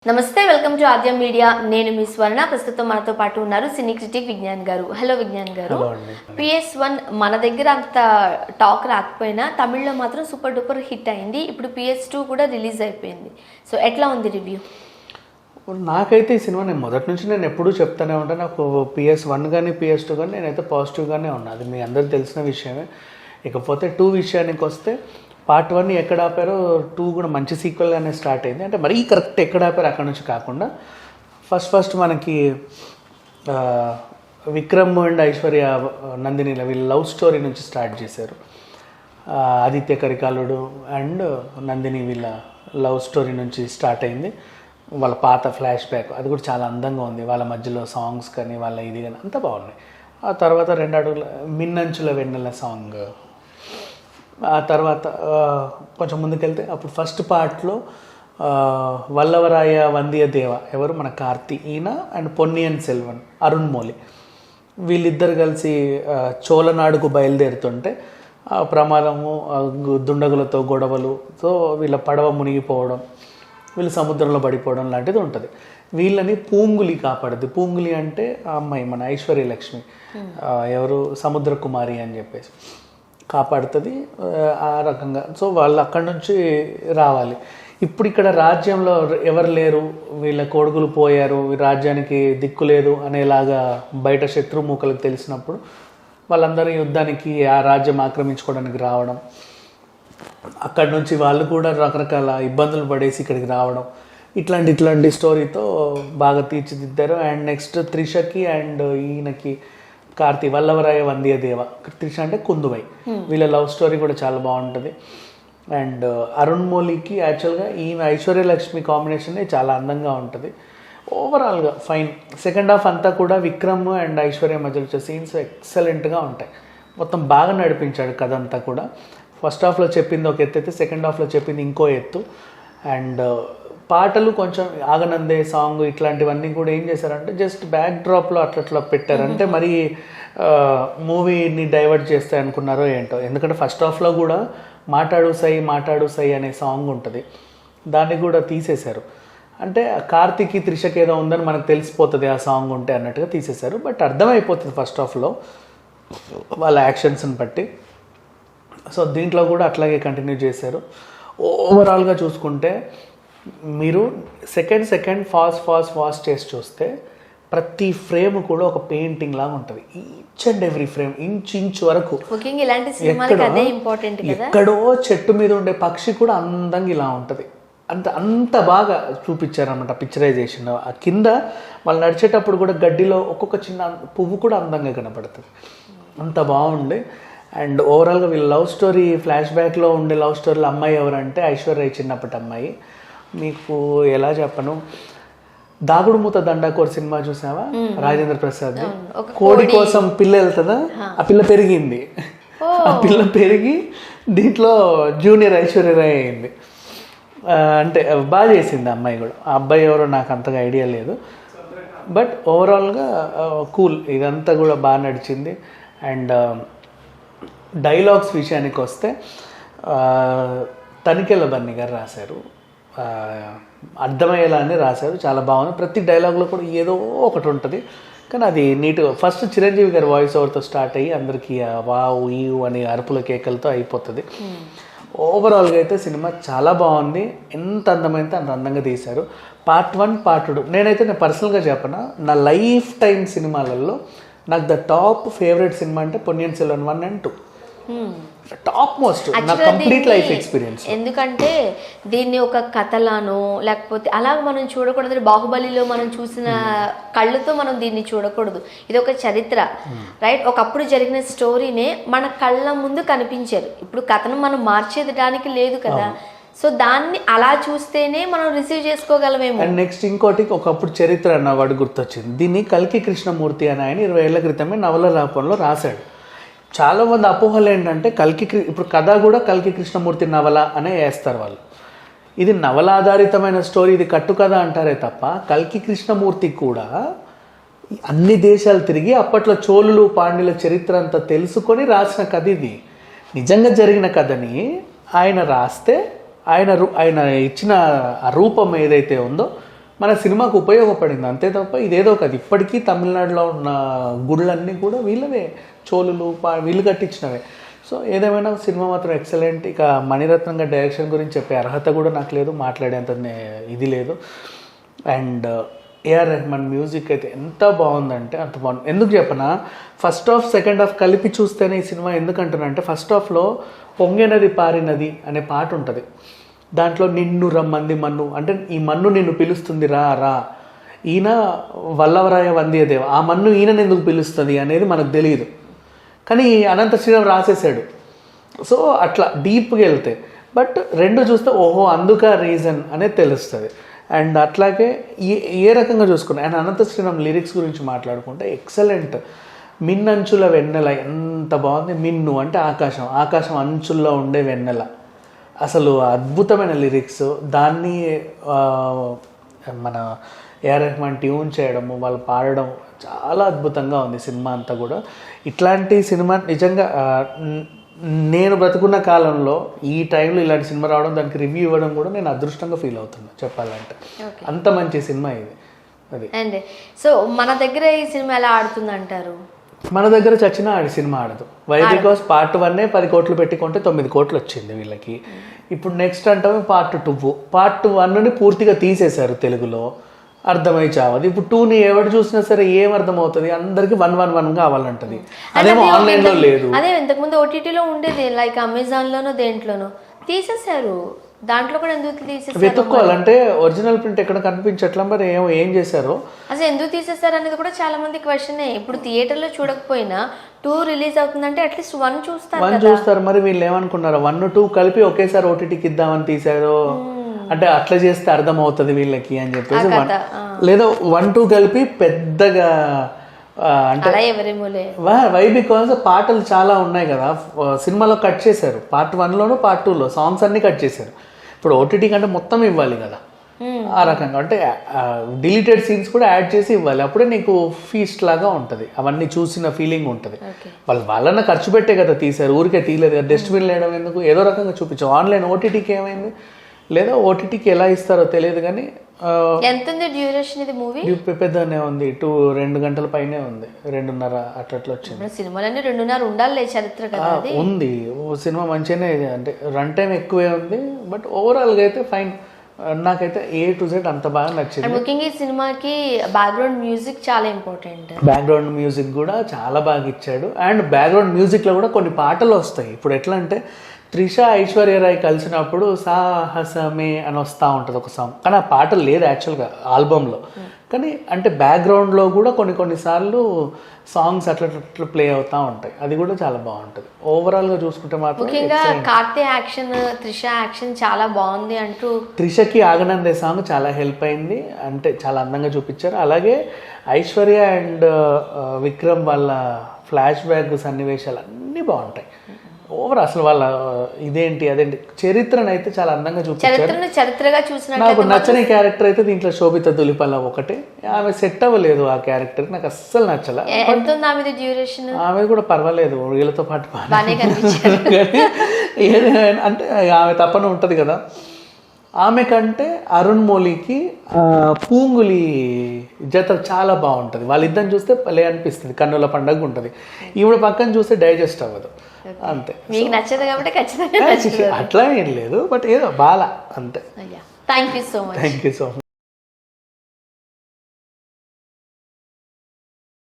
నమస్తే, welcome to Aadyam media. నేను మీ స్వర్ణ. ప్రస్తుతం మనతో పాటు ఉన్నారు సినీ క్రిటిక్ విజ్ఞాన్ గారు. హలో విజ్ఞాన్ గారు. PS1 మన దగ్గర అంత టాక్ రాకపోయినా తమిళ్లో మాత్రం సూపర్ డూపర్ హిట్ అయింది. ఇప్పుడు PS2 కూడా రిలీజ్ అయిపోయింది. సో ఎట్లా ఉంది రివ్యూ? నాకైతే ఈ సినిమా నేను మొదటి నుంచి ఎప్పుడూ చెప్తానే ఉంటాను. నాకు PS1 కానీ PS2 కానీ నేనైతే పాజిటివ్గానే ఉన్నా. అది మీ అందరికీ తెలిసిన విషయమే. ఇకపోతే 2 విషయానికి వస్తే పార్ట్ 1 ఎక్కడ ఆపారో 2 కూడా మంచి సీక్వెల్గానే స్టార్ట్ అయింది. అంటే మరీ కరెక్ట్ ఎక్కడ ఆపారో అక్కడ నుంచి కాకుండా ఫస్ట్ మనకి విక్రమ్ అండ్ ఐశ్వర్య నందిని వీళ్ళ లవ్ స్టోరీ నుంచి స్టార్ట్ చేశారు. ఆదిత్య కరికాలుడు అండ్ నందిని వీళ్ళ లవ్ స్టోరీ నుంచి స్టార్ట్ అయింది. వాళ్ళ పాత ఫ్లాష్ బ్యాక్ అది కూడా చాలా అందంగా ఉంది. వాళ్ళ మధ్యలో సాంగ్స్ కానీ వాళ్ళ ఇది కానీ అంతా బాగున్నాయి. ఆ తర్వాత 2 అడుగుల మిన్నంచుల వెన్నెల సాంగ్. ఆ తర్వాత కొంచెం ముందుకెళ్తే అప్పుడు ఫస్ట్ పార్ట్లో వల్లవరాయ వందియదేవ ఎవరు మన కార్తీ ఈయన అండ్ పొన్నియన్ సెల్వన్ అరుణ్మౌళి వీళ్ళిద్దరు కలిసి చోళనాడుకు బయలుదేరుతుంటే ప్రమాదము దుండగులతో గొడవలుతో వీళ్ళ పడవ మునిగిపోవడం, వీళ్ళు సముద్రంలో పడిపోవడం లాంటిది ఉంటుంది. వీళ్ళని పూంగులి కాపాడుద్ది. పూంగులి అంటే ఆ అమ్మాయి మన ఐశ్వర్య లక్ష్మి ఎవరు సముద్ర కుమారి అని చెప్పేసి కాపాడుతుంది. ఆ రకంగా సో వాళ్ళు అక్కడి నుంచి రావాలి. ఇప్పుడు ఇక్కడ రాజ్యంలో ఎవరు లేరు, వీళ్ళ కొడుకులు పోయారు, రాజ్యానికి దిక్కు లేదు అనేలాగా బయట శత్రుమూకలకు తెలిసినప్పుడు వాళ్ళందరూ యుద్ధానికి ఆ రాజ్యం ఆక్రమించుకోవడానికి రావడం, అక్కడి నుంచి వాళ్ళు కూడా రకరకాల ఇబ్బందులు పడేసి ఇక్కడికి రావడం, ఇట్లాంటి స్టోరీతో బాగా తీర్చిదిద్దారు. అండ్ నెక్స్ట్ త్రిషకి అండ్ ఈయనకి కార్తీ వల్లవరాయ వందియదేవ, త్రిష అంటే కుందువై, వీళ్ళ లవ్ స్టోరీ కూడా చాలా బాగుంటుంది. అండ్ అరుణ్మౌళికి యాక్చువల్గా ఈయన ఐశ్వర్య లక్ష్మి కాంబినేషనే చాలా అందంగా ఉంటుంది. ఓవరాల్గా ఫైన్. సెకండ్ హాఫ్ అంతా కూడా విక్రమ్ అండ్ ఐశ్వర్య మధ్యలో వచ్చే సీన్స్ ఎక్సలెంట్గా ఉంటాయి. మొత్తం బాగా నడిపించాడు కథ అంతా కూడా. ఫస్ట్ హాఫ్లో చెప్పింది ఒక ఎత్తు అయితే సెకండ్ హాఫ్లో చెప్పింది ఇంకో ఎత్తు. అండ్ పాటలు కొంచెం ఆగనందే సాంగ్ ఇట్లాంటివన్నీ కూడా ఏం చేశారంటే జస్ట్ బ్యాక్ డ్రాప్లో అట్లా పెట్టారు. అంటే మరి మూవీని డైవర్ట్ చేస్తాయి అనుకున్నారో ఏంటో. ఎందుకంటే ఫస్ట్ హాఫ్లో కూడా మాటాడు సై అనే సాంగ్ ఉంటుంది, దాన్ని కూడా తీసేశారు. అంటే కార్తీకి త్రిషకి ఏదో ఉందని మనకు తెలిసిపోతుంది ఆ సాంగ్ ఉంటే అన్నట్టుగా తీసేశారు. బట్ అర్థమైపోతుంది ఫస్ట్ హాఫ్లో వాళ్ళ యాక్షన్స్ని బట్టి. సో దీంట్లో కూడా అట్లాగే కంటిన్యూ చేశారు. ఓవరాల్గా చూసుకుంటే మీరు సెకండ్ ఫాస్ట్ చేసి చూస్తే ప్రతి ఫ్రేమ్ కూడా ఒక పెయింటింగ్ లాగా ఉంటుంది. Each and every frame inch వరకు ఎక్కడో చెట్టు మీద ఉండే పక్షి కూడా అందంగా ఇలా ఉంటుంది. అంత బాగా చూపించారనమాట పిక్చరైజేషన్. ఆ కింద వాళ్ళు నడిచేటప్పుడు కూడా గడ్డిలో ఒక్కొక్క చిన్న పువ్వు కూడా అందంగా కనపడుతుంది. అంత బాగుంది. అండ్ ఓవరాల్గా వీళ్ళ లవ్ స్టోరీ ఫ్లాష్ బ్యాక్లో ఉండే లవ్ స్టోరీలో అమ్మాయి ఎవరంటే ఐశ్వర్య చిన్నప్పటి అమ్మాయి. మీకు ఎలా చెప్పను, దాగుడు మూత దండాకోర్ సినిమా చూసావా రాజేంద్ర ప్రసాద్? కోడి కోసం పిల్ల వెళ్తుందా, ఆ పిల్ల పెరిగింది. ఆ పిల్ల పెరిగి దీంట్లో జూనియర్ ఐశ్వర్య రాయ్ అయింది. అంటే బాగా చేసింది అమ్మాయి కూడా. ఆ అబ్బాయి ఎవరో నాకు అంతగా ఐడియా లేదు. బట్ ఓవరాల్గా కూల్, ఇదంతా కూడా బాగా నడిచింది. అండ్ డైలాగ్స్ విషయానికి వస్తే తనికెళ్ళ బన్నీ గారు రాశారు, అర్థమయ్యేలానే రాశారు, చాలా బాగుంది. ప్రతి డైలాగ్లో కూడా ఏదో ఒకటి ఉంటుంది, కానీ అది నీట్గా. ఫస్ట్ చిరంజీవి గారి వాయిస్ ఓవర్తో స్టార్ట్ అయ్యి అందరికీ వావ్ ఈవు అనే అరుపుల కేకలతో అయిపోతుంది. ఓవరాల్గా అయితే సినిమా చాలా బాగుంది. ఎంత అందమైతే అంత అందంగా తీశారు. పార్ట్ 1 పార్ట్ 2 నేను పర్సనల్గా చెప్పనా, నా లైఫ్ టైం సినిమాలలో నాకు ద టాప్ ఫేవరెట్ సినిమా అంటే Ponniyin Selvan 1 and 2. Top most నా కంప్లీట్ లైఫ్ ఎక్స్పీరియన్స్. ఎందుకంటే దీన్ని ఒక కథలానో లేకపోతే అలా మనం చూడకూడదు. బాహుబలిలో మనం చూసిన కళ్ళతో మనం దీన్ని చూడకూడదు. ఇది ఒక చరిత్ర, రైట్? ఒకప్పుడు జరిగిన స్టోరీనే మన కళ్ళ ముందు కనిపించారు. ఇప్పుడు కథను మనం మార్చేయడానికి లేదు కదా. సో దాన్ని అలా చూస్తేనే మనం రిసీవ్ చేసుకోగలమేమో. అండ్ నెక్స్ట్ ఇంకోటి, ఒకప్పుడు చరిత్ర అన్న వాడు గుర్తొచ్చింది. దీన్ని కల్కి కృష్ణమూర్తి అని ఆయన 20 ఏళ్ల క్రితమే నవల రూపంలో రాశాడు. చాలామంది అపోహలు ఏంటంటే ఇప్పుడు కథ కూడా కల్కి కృష్ణమూర్తి నవల అనే వేస్తారు వాళ్ళు. ఇది నవల ఆధారితమైన స్టోరీ, ఇది కట్టు కథ అంటారే తప్ప కల్కి కృష్ణమూర్తి కూడా అన్ని దేశాలు తిరిగి అప్పట్లో చోళులు పాండ్యుల చరిత్ర అంతా తెలుసుకొని రాసిన కథ. ఇది నిజంగా జరిగిన కథని ఆయన రాస్తే ఆయన ఇచ్చిన ఆ రూపం ఏదైతే ఉందో మన సినిమాకు ఉపయోగపడింది అంతే తప్ప ఇదేదో కాదు. ఇప్పటికీ తమిళనాడులో ఉన్న గుళ్ళన్నీ కూడా వీళ్ళవే, చోళులు వీళ్ళు కట్టించినవే. సో ఏదేమైనా సినిమా మాత్రం ఎక్సలెంట్. ఇక మణిరత్నం గారి డైరెక్షన్ గురించి చెప్పే అర్హత కూడా నాకు లేదు, మాట్లాడేంత ఇది లేదు. అండ్ ఏఆర్ రెహమాన్ మ్యూజిక్ అయితే ఎంత బాగుందంటే అంత బాగుంది. ఎందుకు చెప్పనా, ఫస్ట్ హాఫ్ సెకండ్ హాఫ్ కలిపి చూస్తేనే ఈ సినిమా ఎందుకంటున్నా అంటే, ఫస్ట్ హాఫ్లో పొంగెనది పారినది అనే పాట ఉంటుంది. దాంట్లో నిన్ను రమ్మంది మన్ను అంటే ఈ మన్ను నిన్ను పిలుస్తుంది రా రా, ఈయన వల్లవరాయ వందియదేవ, ఆ మన్ను ఈయనని ఎందుకు పిలుస్తుంది అనేది మనకు తెలియదు, కానీ అనంత శ్రీరామ్ రాసేసాడు. సో అట్లా డీప్గా వెళ్తే బట్ రెండు చూస్తే ఓహో అందుక రీజన్ అనేది తెలుస్తుంది. అండ్ అట్లాగే ఏ రకంగా చూసుకున్నా అండ్ అనంత శ్రీరామ్ లిరిక్స్ గురించి మాట్లాడుకుంటే ఎక్సలెంట్. మిన్నంచుల వెన్నెల ఎంత బాగుంది. మిన్ను అంటే ఆకాశం, ఆకాశం అంచుల్లో ఉండే వెన్నెల, అసలు అద్భుతమైన లిరిక్స్. దాన్ని మన ఏఆర్ రెహమాన్ ట్యూన్ చేయడము, వాళ్ళు పాడడం చాలా అద్భుతంగా ఉంది సినిమా అంతా కూడా. ఇట్లాంటి సినిమా నిజంగా నేను బ్రతుకున్న కాలంలో ఈ టైంలో ఇలాంటి సినిమా రావడం, దానికి రివ్యూ ఇవ్వడం కూడా నేను అదృష్టంగా ఫీల్ అవుతున్నా చెప్పాలంటే. అంత మంచి సినిమా ఇది. అది అండ్ సో మన దగ్గర ఈ సినిమా ఎలా ఆడుతుంది అంటారు? మన దగ్గర చచ్చినా ఆడి సినిమా ఆడదు. వై బికాస్ పార్ట్ 1 10 కోట్లు పెట్టుకుంటే 9 కోట్లు వచ్చింది వీళ్ళకి. ఇప్పుడు నెక్స్ట్ అంటే పార్ట్ 2. పార్ట్ 1ని పూర్తిగా తీసేశారు తెలుగులో, అర్థమై చావదు. ఇప్పుడు 2ని ఎవరు చూసినా సరే ఏం అర్థమవుతుంది, అందరికి 1 కావాలంటది. అదేమో ఆన్లైన్లో లేదు. అదే ఇంతకుముందు ఓటీటీలో ఉండేది, లైక్ అమెజాన్లోనో దేంట్లోనో తీసేశారు. దాంట్లో కూడా ఎందుకు తీసేసారు? వెతుక్కోవాలంటే ఒరిజినల్ ప్రింట్ ఎక్కడ కనిపించట్లా, మరి ఏం చేశారో అసలు ఎందుకు తీసేస్తారు అనేది కూడా చాలా మంది క్వశ్చన్. ఇప్పుడు థియేటర్లో చూడకపోయినా 2 రిలీజ్ అవుతుందంటే అట్లీస్ట్ 1 చూస్తారు. మరి వీళ్ళు ఏమనుకున్నారు, 1, 2 కలిపి ఒకేసారి ఓటీటీకి ఇద్దామని తీసారో, అంటే అట్లా చేస్తే అర్థం అవుతుంది వీళ్ళకి అని చెప్పేసి. లేదా 1, 2 కలిపి పెద్దగా అంటే వై బికాజ్ పాటలు చాలా ఉన్నాయి కదా సినిమాలో, కట్ చేశారు. పార్ట్ 1లోను పార్ట్ 2లో సాంగ్స్ అన్ని కట్ చేశారు. ఇప్పుడు ఓటీటీ కంటే మొత్తం ఇవ్వాలి కదా, ఆ రకంగా అంటే డిలీటెడ్ సీన్స్ కూడా యాడ్ చేసి ఇవ్వాలి. అప్పుడే నీకు ఫీస్ట్ లాగా ఉంటుంది, అవన్నీ చూసిన ఫీలింగ్ ఉంటుంది. వాళ్ళన్న ఖర్చు పెట్టే కదా తీశారు, ఊరికే తీయలేదు కదా. డస్ట్బిన్ లేయడం ఎందుకు, ఏదో రకంగా చూపించాం. ఆన్లైన్ ఓటీటీకి ఏమైంది, లేదా ఓటీటీకి ఎలా ఇస్తారో తెలియదు. కానీ ఎంత ఉంది డ్యూరేషన్ ఇది మూవీ? పెద్దనే ఉంది, 2 గంటల పైనే ఉంది, 2:30 అట్లా వచ్చింది. సినిమాలన్నీ 2:30 ఉండాలి, చరిత్ర కదా ఉంది. సినిమా మంచిగానే, అంటే రన్ టైం ఎక్కువే ఉంది. బట్ ఓవరాల్గా అయితే ఫైన్. నాకైతే A to Z అంత బాగా నచ్చింది. ముఖ్యంగా ఈ సినిమాకి బ్యాక్గ్రౌండ్ మ్యూజిక్ చాలా ఇంపార్టెంట్. బ్యాక్గ్రౌండ్ మ్యూజిక్ కూడా చాలా బాగా ఇచ్చాడు. అండ్ బ్యాక్గ్రౌండ్ మ్యూజిక్లో కూడా కొన్ని పాటలు వస్తాయి. ఇప్పుడు ఎట్లా అంటే త్రిష ఐశ్వర్య రాయ్ కలిసినప్పుడు సాహసమే అని వస్తూ ఉంటుంది ఒక సాంగ్, కానీ ఆ పాట లేదు యాక్చువల్గా ఆల్బంలో. కానీ అంటే బ్యాక్గ్రౌండ్లో కూడా కొన్నిసార్లు సాంగ్స్ అట్లా ప్లే అవుతూ ఉంటాయి. అది కూడా చాలా బాగుంటుంది. ఓవరాల్గా చూసుకుంటే మాత్రం ముఖ్యంగా కార్తీ యాక్షన్, త్రిష యాక్షన్ చాలా బాగుంది అంటూ. త్రిషకి ఆగనందే సాంగ్ చాలా హెల్ప్ అయింది, అంటే చాలా అందంగా చూపించారు. అలాగే ఐశ్వర్య అండ్ విక్రమ్ వాళ్ళ ఫ్లాష్ బ్యాక్ సన్నివేశాలు అన్నీ బాగుంటాయి. ఓవర్ అసలు వాళ్ళ ఇదేంటి అదేంటి చరిత్రను అయితే చాలా అందంగా చరిత్రగా చూసిన. నాకు నచ్చని క్యారెక్టర్ అయితే దీంట్లో శోభిత దులిపల్ల ఒకటే. ఆమె సెట్ అవ్వలేదు ఆ క్యారెక్టర్, నాకు అస్సలు నచ్చల. ఆమె కూడా పర్వాలేదు, వీళ్ళతో పాటు అంటే ఆమె తప్పన ఉంటది కదా. ఆమె కంటే అరుణ్ మౌలికి పూంగులి జత చాలా బాగుంటుంది. వాళ్ళిద్దరిని చూస్తే భలే అనిపిస్తుంది, కన్నుల పండుగ ఉంటుంది. ఈవిడ పక్కన చూస్తే డైజెస్ట్ అవ్వదు అంతే. మీకు నచ్చదు కాబట్టి ఖచ్చితంగా అట్లా ఏం లేదు, బట్ ఏదో బాల అంతే. Thank you so much.